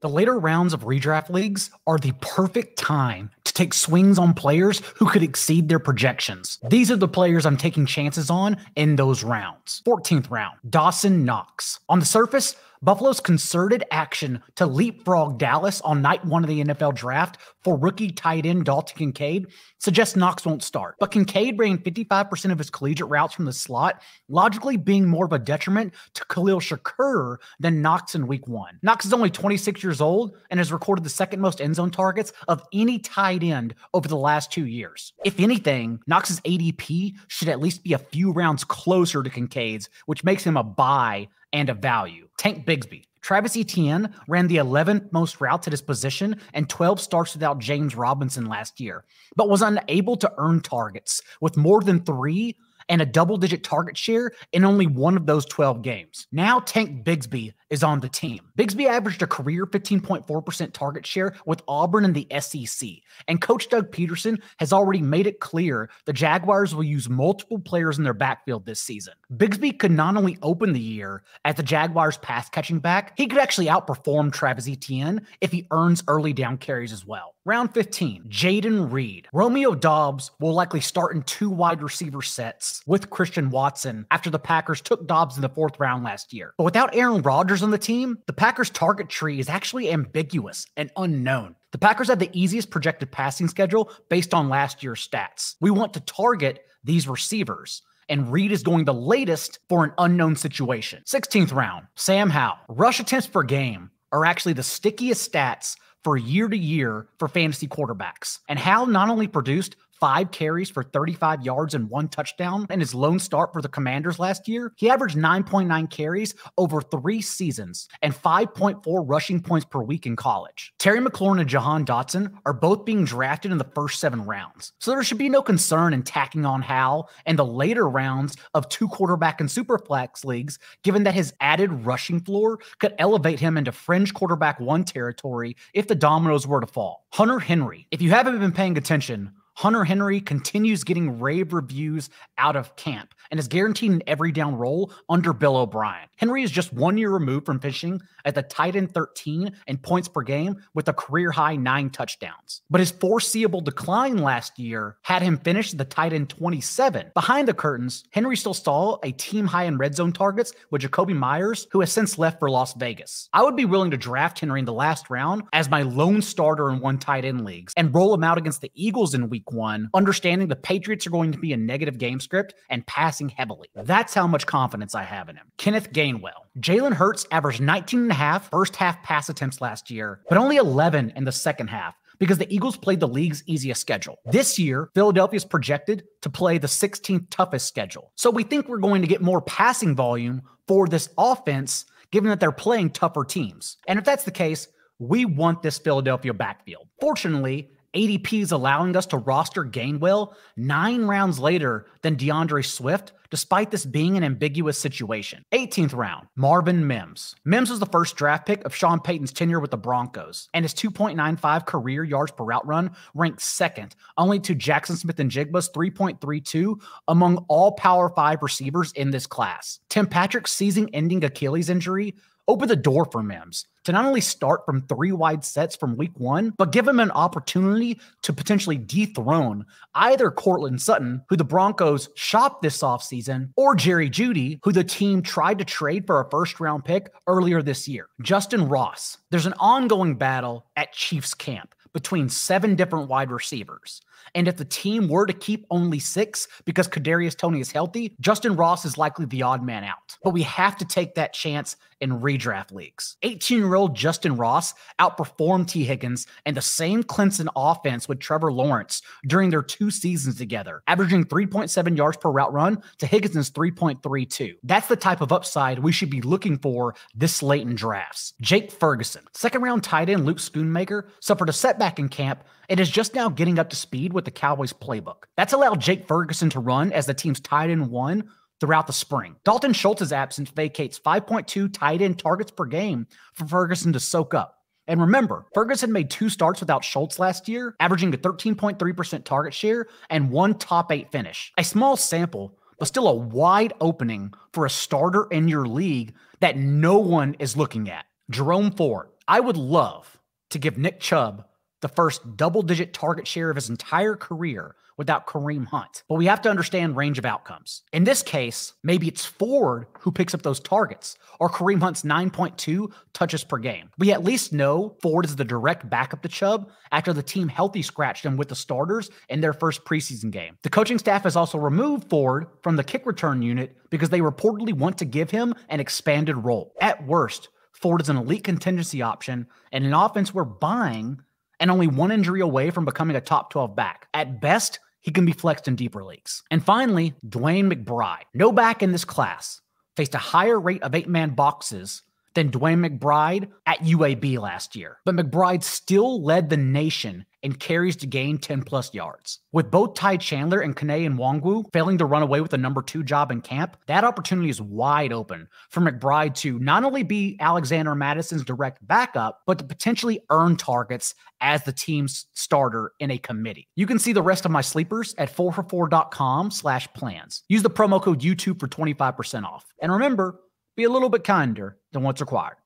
The later rounds of redraft leagues are the perfect time to take swings on players who could exceed their projections. These are the players I'm taking chances on in those rounds. 14th round, Dawson, Knox. On the surface, Buffalo's concerted action to leapfrog Dallas on night one of the NFL draft for rookie tight end Dalton Kincaid suggests Knox won't start. But Kincaid ran 55% of his collegiate routes from the slot, logically being more of a detriment to Khalil Shakur than Knox in week one. Knox is only 26 years old and has recorded the second most end zone targets of any tight end over the last 2 years. If anything, Knox's ADP should at least be a few rounds closer to Kincaid's, which makes him a buy and a value. Tank Bigsby. Travis Etienne ran the 11th most routes at his position and 12 starts without James Robinson last year, but was unable to earn targets with more than 3 and a double-digit target share in only one of those 12 games. Now Tank Bigsby is on the team. Bigsby averaged a career 15.4% target share with Auburn in the SEC, and Coach Doug Peterson has already made it clear the Jaguars will use multiple players in their backfield this season. Bigsby could not only open the year as the Jaguars' pass-catching back, he could actually outperform Travis Etienne if he earns early down carries as well. Round 15, Jayden Reed. Romeo Doubs will likely start in 2 wide receiver sets with Christian Watson after the Packers took Doubs in the 4th round last year. But without Aaron Rodgers on the team, the Packers' target tree is actually ambiguous and unknown. The Packers have the easiest projected passing schedule based on last year's stats. We want to target these receivers, and Reed is going the latest for an unknown situation. 16th round, Sam Howell. Rush attempts per game are actually the stickiest stats for year to year for fantasy quarterbacks. And Howell not only produced 5 carries for 35 yards and 1 touchdown in his lone start for the Commanders last year, he averaged 9.9 carries over 3 seasons and 5.4 rushing points per week in college. Terry McLaurin and Jahan Dotson are both being drafted in the first 7 rounds, so there should be no concern in tacking on Howell in the later rounds of 2 quarterback and superflex leagues, given that his added rushing floor could elevate him into fringe quarterback 1 territory if the dominoes were to fall. Hunter Henry. If you haven't been paying attention, Hunter Henry continues getting rave reviews out of camp and is guaranteed an every down role under Bill O'Brien. Henry is just 1 year removed from finishing at the tight end 13 in points per game with a career high 9 touchdowns. But his foreseeable decline last year had him finish the tight end 27. Behind the curtains, Henry still saw a team high in red zone targets with Jacoby Myers, who has since left for Las Vegas. I would be willing to draft Henry in the last round as my lone starter in 1 tight end leagues and roll him out against the Eagles in week 1, understanding the Patriots are going to be a negative game script and passing heavily. That's how much confidence I have in him. Kenneth Gainwell. Jalen Hurts averaged 19.5 first half pass attempts last year, but only 11 in the second half, because the Eagles played the league's easiest schedule. This year, Philadelphia is projected to play the 16th toughest schedule. So we think we're going to get more passing volume for this offense, given that they're playing tougher teams. And if that's the case, we want this Philadelphia backfield. Fortunately, ADP is allowing us to roster Gainwell 9 rounds later than DeAndre Swift, despite this being an ambiguous situation. 18th round, Marvin Mims. Mims was the first draft pick of Sean Payton's tenure with the Broncos, and his 2.95 career yards per route run ranked 2nd, only to Jackson Smith-Njigba's 3.32 among all Power 5 receivers in this class. Tim Patrick's season-ending Achilles injury opened the door for Mims to not only start from 3 wide sets from week 1, but give him an opportunity to potentially dethrone either Courtland Sutton, who the Broncos shopped this offseason, or Jerry Jeudy, who the team tried to trade for a first-round pick earlier this year. Justyn Ross. There's an ongoing battle at Chiefs camp between 7 different wide receivers. And if the team were to keep only 6 because Kadarius Toney is healthy, Justyn Ross is likely the odd man out. But we have to take that chance in redraft leagues. 18-year-old Justyn Ross outperformed T. Higgins and the same Clemson offense with Trevor Lawrence during their 2 seasons together, averaging 3.7 yards per route run to Higgins' 3.32. That's the type of upside we should be looking for this late in drafts. Jake Ferguson. 2nd-round tight end Luke Schoonmaker suffered a setback in camp and is just now getting up to speed with the Cowboys playbook. That's allowed Jake Ferguson to run as the team's tight end 1 throughout the spring. Dalton Schultz's absence vacates 5.2 tight end targets per game for Ferguson to soak up. And remember, Ferguson made 2 starts without Schultz last year, averaging a 13.3% target share and 1 top 8 finish. A small sample, but still a wide opening for a starter in your league that no one is looking at. Jerome Ford. I would love to give Nick Chubb the first double-digit target share of his entire career without Kareem Hunt. But we have to understand range of outcomes. In this case, maybe it's Ford who picks up those targets, or Kareem Hunt's 9.2 touches per game. We at least know Ford is the direct backup to Chubb after the team healthy scratched him with the starters in their first preseason game. The coaching staff has also removed Ford from the kick return unit because they reportedly want to give him an expanded role. At worst, Ford is an elite contingency option and an offense we're buying and only one injury away from becoming a top 12 back. At best, he can be flexed in deeper leagues. And finally, Dwayne McBride. No back in this class faced a higher rate of 8-man boxes than Dwayne McBride at UAB last year. But McBride still led the nation in carries to gain 10+ yards. With both Ty Chandler and Kene Nwangwu failing to run away with the number 2 job in camp, that opportunity is wide open for McBride to not only be Alexander Madison's direct backup, but to potentially earn targets as the team's starter in a committee. You can see the rest of my sleepers at 4for4.com/plans. Use the promo code YouTube for 25% off. And remember, be a little bit kinder than what's required.